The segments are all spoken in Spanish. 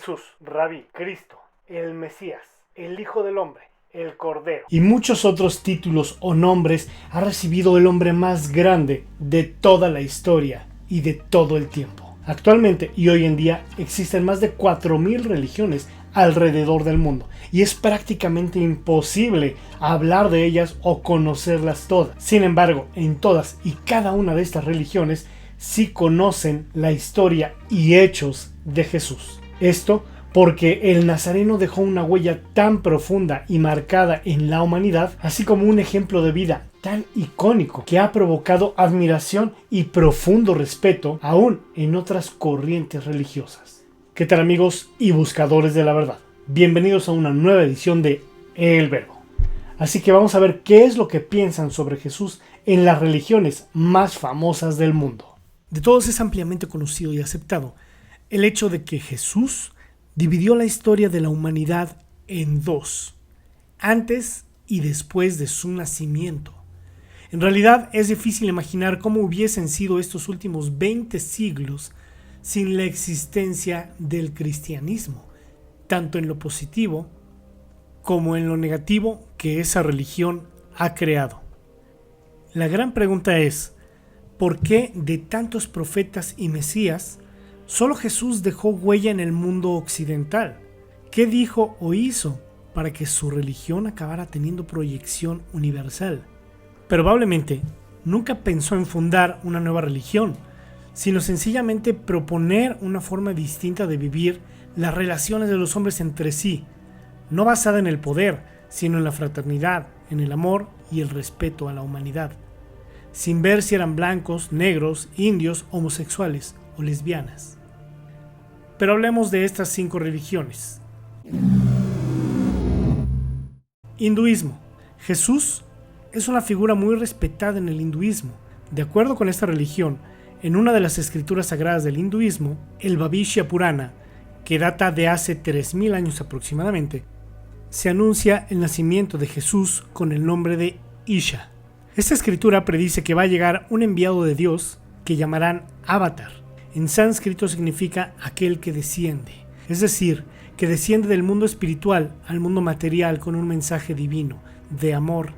Jesús, Rabí, Cristo, el Mesías, el Hijo del Hombre, el Cordero y muchos otros títulos o nombres ha recibido el hombre más grande de toda la historia y de todo el tiempo. Actualmente y hoy en día existen más de 4.000 religiones alrededor del mundo y es prácticamente imposible hablar de ellas o conocerlas todas. Sin embargo, en todas y cada una de estas religiones sí conocen la historia y hechos de Jesús. Esto porque el nazareno dejó una huella tan profunda y marcada en la humanidad, así como un ejemplo de vida tan icónico que ha provocado admiración y profundo respeto aún en otras corrientes religiosas. ¿Qué tal, amigos y buscadores de la verdad? Bienvenidos a una nueva edición de El Verbo. Así que vamos a ver qué es lo que piensan sobre Jesús en las religiones más famosas del mundo. De todos es ampliamente conocido y aceptado el hecho de que Jesús dividió la historia de la humanidad en dos, antes y después de su nacimiento. En realidad es difícil imaginar cómo hubiesen sido estos últimos 20 siglos sin la existencia del cristianismo, tanto en lo positivo como en lo negativo que esa religión ha creado. La gran pregunta es, ¿por qué de tantos profetas y mesías solo Jesús dejó huella en el mundo occidental? ¿Qué dijo o hizo para que su religión acabara teniendo proyección universal? Probablemente nunca pensó en fundar una nueva religión, sino sencillamente proponer una forma distinta de vivir las relaciones de los hombres entre sí, no basada en el poder, sino en la fraternidad, en el amor y el respeto a la humanidad, sin ver si eran blancos, negros, indios, homosexuales o lesbianas. Pero hablemos de estas 5 religiones. Hinduismo. Jesús es una figura muy respetada en el hinduismo. De acuerdo con esta religión, en una de las escrituras sagradas del hinduismo, el Bhavishya Purana, que data de hace 3.000 años aproximadamente, se anuncia el nacimiento de Jesús con el nombre de Isha. Esta escritura predice que va a llegar un enviado de Dios que llamarán Avatar. En sánscrito significa aquel que desciende, es decir, que desciende del mundo espiritual al mundo material con un mensaje divino, de amor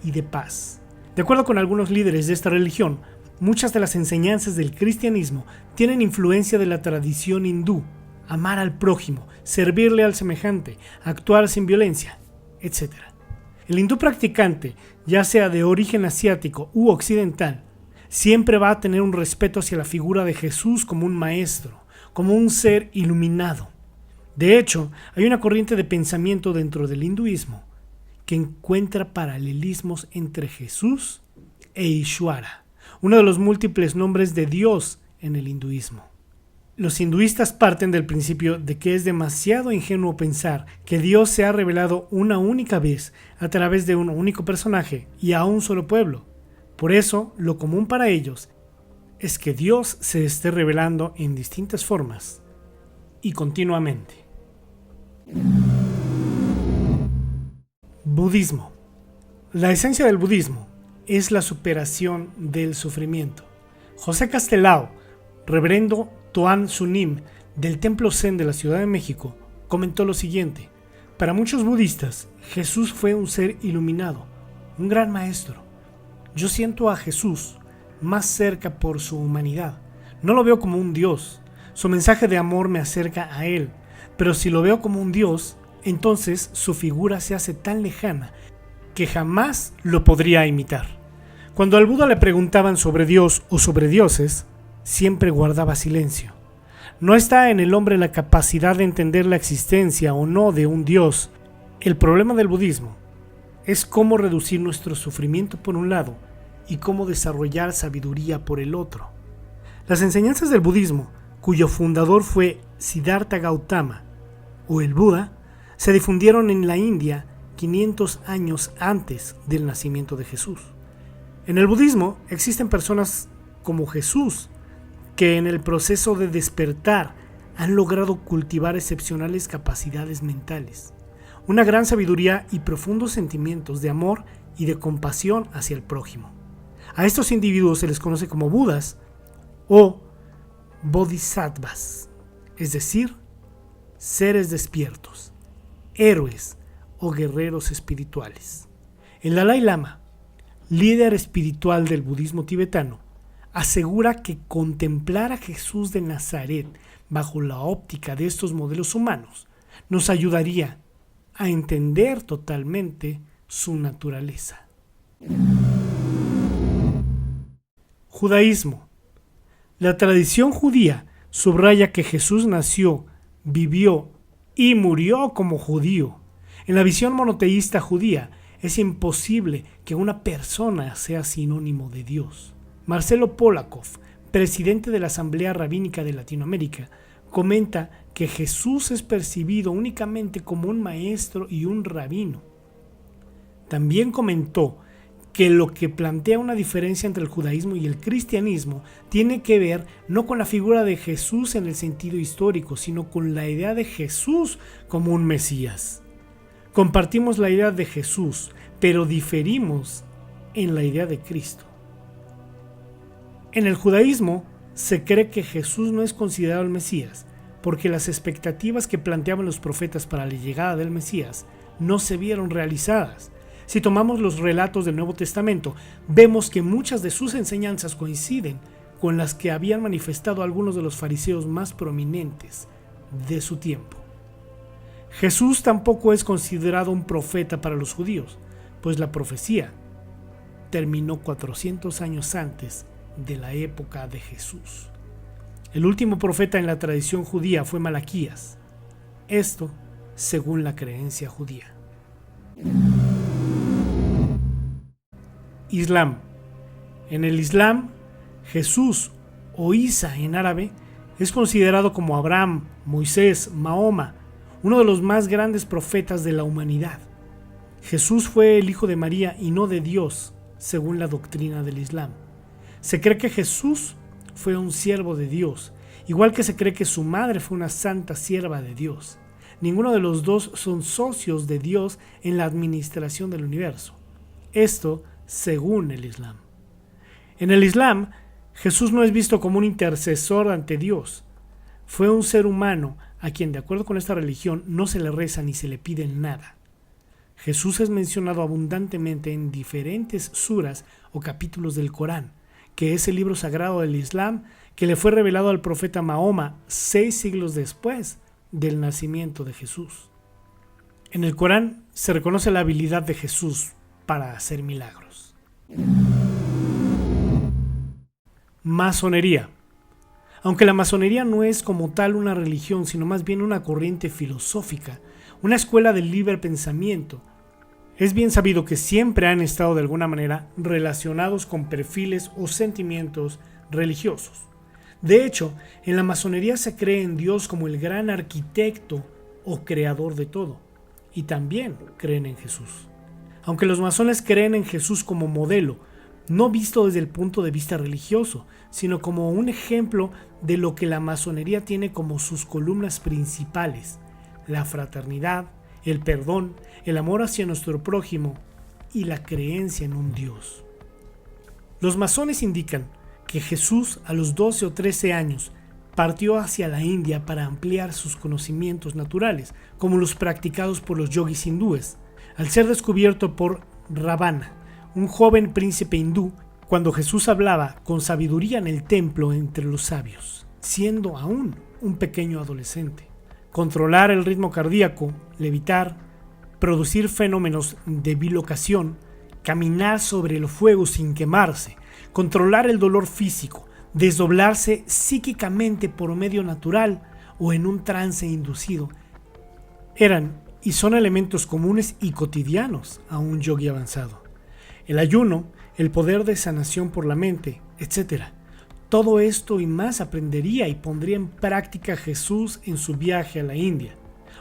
y de paz. De acuerdo con algunos líderes de esta religión, muchas de las enseñanzas del cristianismo tienen influencia de la tradición hindú: amar al prójimo, servirle al semejante, actuar sin violencia, etc. El hindú practicante, ya sea de origen asiático u occidental, siempre va a tener un respeto hacia la figura de Jesús como un maestro, como un ser iluminado. De hecho, hay una corriente de pensamiento dentro del hinduismo que encuentra paralelismos entre Jesús e Ishvara, uno de los múltiples nombres de Dios en el hinduismo. Los hinduistas parten del principio de que es demasiado ingenuo pensar que Dios se ha revelado una única vez a través de un único personaje y a un solo pueblo. Por eso, lo común para ellos es que Dios se esté revelando en distintas formas y continuamente. Budismo. La esencia del budismo es la superación del sufrimiento. José Castelao, reverendo Toan Sunim del Templo Zen de la Ciudad de México, comentó lo siguiente: para muchos budistas, Jesús fue un ser iluminado, un gran maestro. Yo siento a Jesús más cerca por su humanidad. No lo veo como un Dios. Su mensaje de amor me acerca a Él. Pero si lo veo como un Dios, entonces su figura se hace tan lejana que jamás lo podría imitar. Cuando al Buda le preguntaban sobre Dios o sobre dioses, siempre guardaba silencio. No está en el hombre la capacidad de entender la existencia o no de un Dios. El problema del budismo es cómo reducir nuestro sufrimiento por un lado y cómo desarrollar sabiduría por el otro. Las enseñanzas del budismo, cuyo fundador fue Siddhartha Gautama, o el Buda, se difundieron en la India 500 años antes del nacimiento de Jesús. En el budismo existen personas como Jesús que en el proceso de despertar han logrado cultivar excepcionales capacidades mentales, una gran sabiduría y profundos sentimientos de amor y de compasión hacia el prójimo. A estos individuos se les conoce como Budas o Bodhisattvas, es decir, seres despiertos, héroes o guerreros espirituales. El Dalai Lama, líder espiritual del budismo tibetano, asegura que contemplar a Jesús de Nazaret bajo la óptica de estos modelos humanos nos ayudaría a entender totalmente su naturaleza. Judaísmo. La tradición judía subraya que Jesús nació, vivió y murió como judío. En la visión monoteísta judía es imposible que una persona sea sinónimo de Dios. Marcelo Polakov, presidente de la Asamblea Rabínica de Latinoamérica, comenta que Jesús es percibido únicamente como un maestro y un rabino. También comentó que lo que plantea una diferencia entre el judaísmo y el cristianismo tiene que ver no con la figura de Jesús en el sentido histórico, sino con la idea de Jesús como un Mesías. Compartimos la idea de Jesús, pero diferimos en la idea de Cristo. En el judaísmo se cree que Jesús no es considerado el Mesías, porque las expectativas que planteaban los profetas para la llegada del Mesías no se vieron realizadas. Si tomamos los relatos del Nuevo Testamento, vemos que muchas de sus enseñanzas coinciden con las que habían manifestado algunos de los fariseos más prominentes de su tiempo. Jesús tampoco es considerado un profeta para los judíos, pues la profecía terminó 400 años antes de la época de Jesús. El último profeta en la tradición judía fue Malaquías. Esto según la creencia judía. Islam. En el Islam, Jesús o Isa en árabe es considerado como Abraham, Moisés, Mahoma, uno de los más grandes profetas de la humanidad. Jesús fue el hijo de María y no de Dios, según la doctrina del Islam. Se cree que Jesús fue un siervo de Dios, igual que se cree que su madre fue una santa sierva de Dios. Ninguno de los dos son socios de Dios en la administración del universo. Esto según el Islam. En el Islam, Jesús no es visto como un intercesor ante Dios. Fue un ser humano a quien, de acuerdo con esta religión, no se le reza ni se le pide nada. Jesús es mencionado abundantemente en diferentes suras o capítulos del Corán, que es el libro sagrado del Islam que le fue revelado al profeta Mahoma 6 siglos después del nacimiento de Jesús. En el Corán se reconoce la habilidad de Jesús para hacer milagros. Masonería. Aunque la masonería no es como tal una religión, sino más bien una corriente filosófica, una escuela del libre pensamiento, es bien sabido que siempre han estado de alguna manera relacionados con perfiles o sentimientos religiosos. De hecho, en la masonería se cree en Dios como el gran arquitecto o creador de todo, y también creen en Jesús. Aunque los masones creen en Jesús como modelo, no visto desde el punto de vista religioso, sino como un ejemplo de lo que la masonería tiene como sus columnas principales: la fraternidad, el perdón, el amor hacia nuestro prójimo y la creencia en un Dios. Los masones indican que Jesús a los 12 o 13 años partió hacia la India para ampliar sus conocimientos naturales, como los practicados por los yogis hindúes, al ser descubierto por Ravana, un joven príncipe hindú, cuando Jesús hablaba con sabiduría en el templo entre los sabios, siendo aún un pequeño adolescente. Controlar el ritmo cardíaco, levitar, producir fenómenos de bilocación, caminar sobre el fuego sin quemarse, controlar el dolor físico, desdoblarse psíquicamente por medio natural o en un trance inducido, eran y son elementos comunes y cotidianos a un yogi avanzado. El ayuno, el poder de sanación por la mente, etc. Todo esto y más aprendería y pondría en práctica Jesús en su viaje a la India.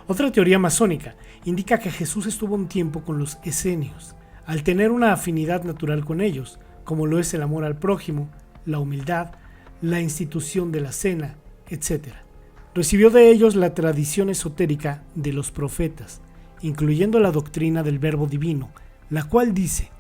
Otra teoría masónica indica que Jesús estuvo un tiempo con los esenios, al tener una afinidad natural con ellos, como lo es el amor al prójimo, la humildad, la institución de la cena, etc. Recibió de ellos la tradición esotérica de los profetas, incluyendo la doctrina del Verbo Divino, la cual dice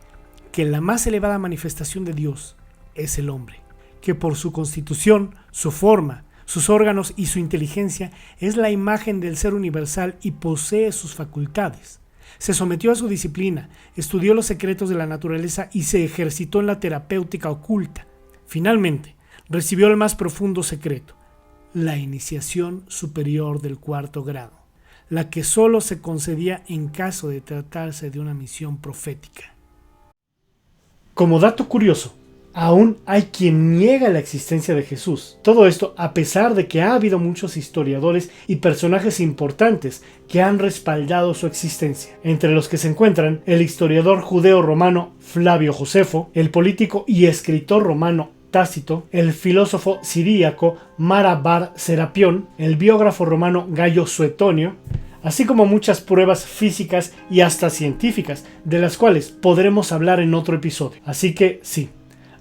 que la más elevada manifestación de Dios es el hombre, que por su constitución, su forma, Sus órganos y su inteligencia es la imagen del ser universal y posee sus facultades. Se sometió a su disciplina, estudió los secretos de la naturaleza y se ejercitó en la terapéutica oculta. Finalmente, recibió el más profundo secreto, la iniciación superior del 4º grado, la que solo se concedía en caso de tratarse de una misión profética. Como dato curioso, aún hay quien niega la existencia de Jesús. Todo esto a pesar de que ha habido muchos historiadores y personajes importantes que han respaldado su existencia, entre los que se encuentran el historiador judeo-romano Flavio Josefo, el político y escritor romano Tácito, el filósofo siríaco Mara bar Serapión, el biógrafo romano Gayo Suetonio, así como muchas pruebas físicas y hasta científicas, de las cuales podremos hablar en otro episodio. Así que sí,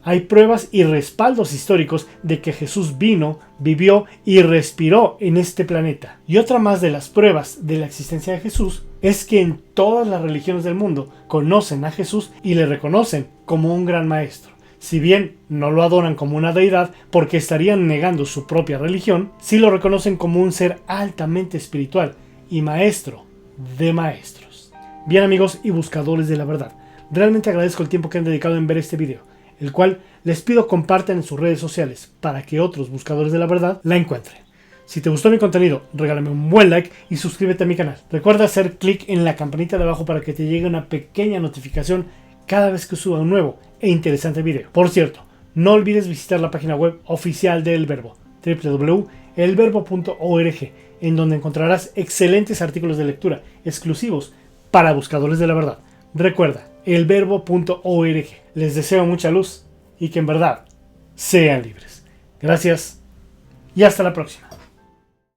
hay pruebas y respaldos históricos de que Jesús vino, vivió y respiró en este planeta. Y otra más de las pruebas de la existencia de Jesús es que en todas las religiones del mundo conocen a Jesús y le reconocen como un gran maestro. Si bien no lo adoran como una deidad porque estarían negando su propia religión, sí lo reconocen como un ser altamente espiritual y maestro de maestros. Bien amigos y buscadores de la verdad, realmente agradezco el tiempo que han dedicado en ver este video, el cual les pido compartan en sus redes sociales para que otros buscadores de la verdad la encuentren. Si te gustó mi contenido, regálame un buen like y suscríbete a mi canal. Recuerda hacer clic en la campanita de abajo para que te llegue una pequeña notificación cada vez que suba un nuevo e interesante video. Por cierto, no olvides visitar la página web oficial de El Verbo, www.elverbo.org, en donde encontrarás excelentes artículos de lectura exclusivos para buscadores de la verdad. Recuerda, elverbo.org. Les deseo mucha luz y que en verdad sean libres. Gracias y hasta la próxima.